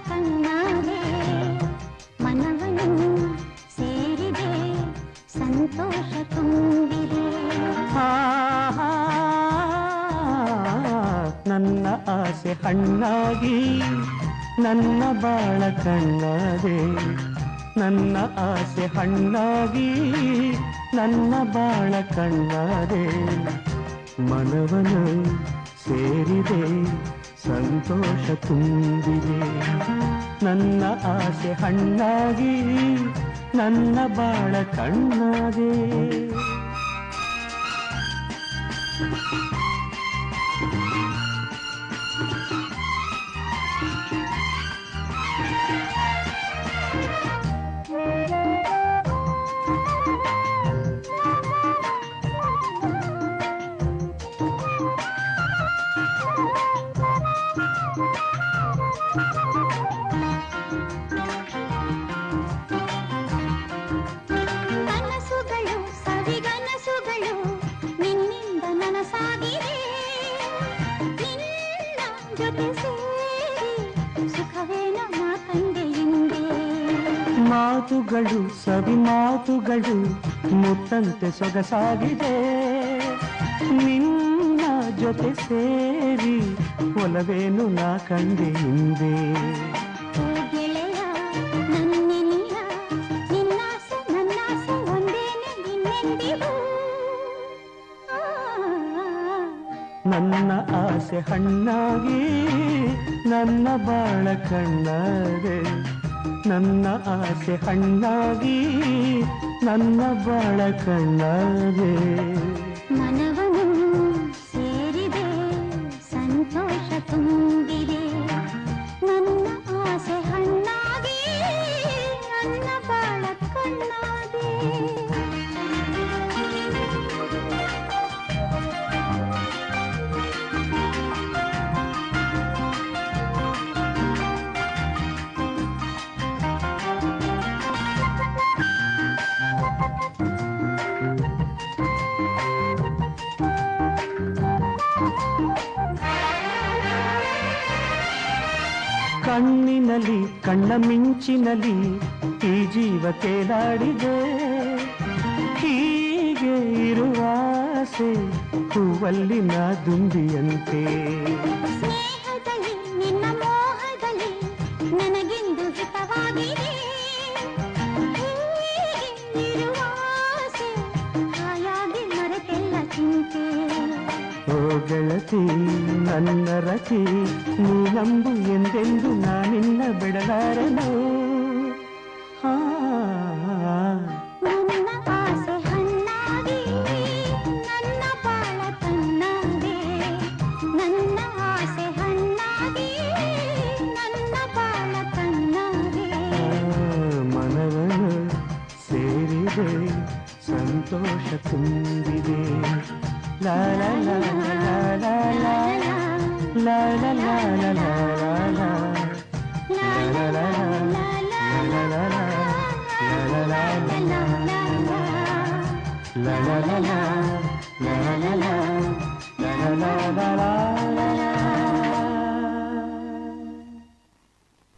ಕಣ್ಣಾರೆ ಮನವನ್ನು ಸೇರಿದೆ ಸಂತೋಷ ತುಂಬಿದೆ. ನನ್ನ ಆಸೆ ಹಣ್ಣಾಗಿ ನನ್ನ ಬಾಳ ಕಣ್ಣಾದೆ, ನನ್ನ ಆಸೆ ಹಣ್ಣಾಗಿ ನನ್ನ ಬಾಳ ಕಣ್ಣಾದೆ, ಮನವನು ಸೇರಿದೆ ಸಂತೋಷ ತುಂಬಿದೆ. ನನ್ನ ಆಸೆ ಹಣ್ಣಾಗಿ ನನ್ನ ಬಾಳ ಕಣ್ಣಾದೆ. ಕನಸುಗಳು ಸವಿಗನಸುಗಳು ನಿನ್ನಿಂದ ನನಸಾಗಿದೆ, ನಿನ್ನ ಜೊತೆ ಸೇರಿ ಸುಖವೇನೋ ನಾ ಕಂಡೆ ಹಿಂದೆ. ಮಾತುಗಳು ಸವಿ ಮಾತುಗಳು ಮುತ್ತಂತೆ ಸೊಗಸಾಗಿದೆ, ನಿನ್ನ ಜೊತೆ ಸೇರಿ ಒಲವೇನು ನಾ ಕಂಡೆ ಹಿಂದೆ. ಓ ಗೆಳೆಯ ನನ್ನೆನಿಯ ನಿನ್ನಾಸೆ ನನ್ನಾಸೆ ಒಂದೇನೆ ನಿನ್ನೆಂದಿಗೂ. ನನ್ನ ಆಸೆ ಹಣ್ಣಾಗಿ ನನ್ನ ಬಾಳ ಕಣ್ಣಾದೆ, ನನ್ನ ಆಸೆ ಹಣ್ಣಾಗಿ ನನ್ನ ಬಾಳ ಕಣ್ಣಾದೆ, ಮನವನ್ನು ಸೇರಿದೆ ಸಂತೋಷ ತುಂಬಿದೆ. ನನ್ನ ಆಸೆ ಹಣ್ಣಾಗಿ ನನ್ನ ಬಾಳ ಕಣ್ಣಾದೆ. ಕಣ್ಣಿನಲ್ಲಿ ಕಣ್ಣ ಮಿಂಚಿನಲ್ಲಿ ಈ ಜೀವ ತೇಲಾಡಿದೆ, ಹೀಗೆ ಇರುವಾಸೆ ಹೂವಲ್ಲಿನ ದುಂಬಿಯಂತೆ. ಸ್ನೇಹದಲ್ಲಿ ನಿನ್ನ ಮೋಹದಲ್ಲಿ ನನಗೆಂದು ಹಿತವಾಗಿದೆ, ಹೀಗೆ ಇರುವಾಸೆ ಹಾಯಾಗಿ ಮರೆತೆಲ್ಲ ಚಿಂತೆ. ಓ ಗೆಳತಿ ನನ್ನ ರತಿ ನೀನಂಬು ಎಂದೆಂದು ನಾನಿನ್ನ ಬಿಡಲಾರನು. ನನ್ನ ಆಸೆ ಹಣ್ಣಾಗಿ ನನ್ನ ಬಾಳ ಕಣ್ಣಾದೆ, ನನ್ನ ಆಸೆ ಹಣ್ಣಾಗಿ ನನ್ನ ಬಾಳ ಕಣ್ಣಾದೆ, ಮನವನ್ನು ಸೇರಿದೆ ಸಂತೋಷ ತುಂಬಿದೆ. ಲಾ ಲಾ ಲಾ ಲಾ ಲಾ ಲಾ ಲಾ ಲಾ ಲಾ ಲಾ ಲಾ ಲಾ ಲಾ ಲಾ la la la la la la la la la la la la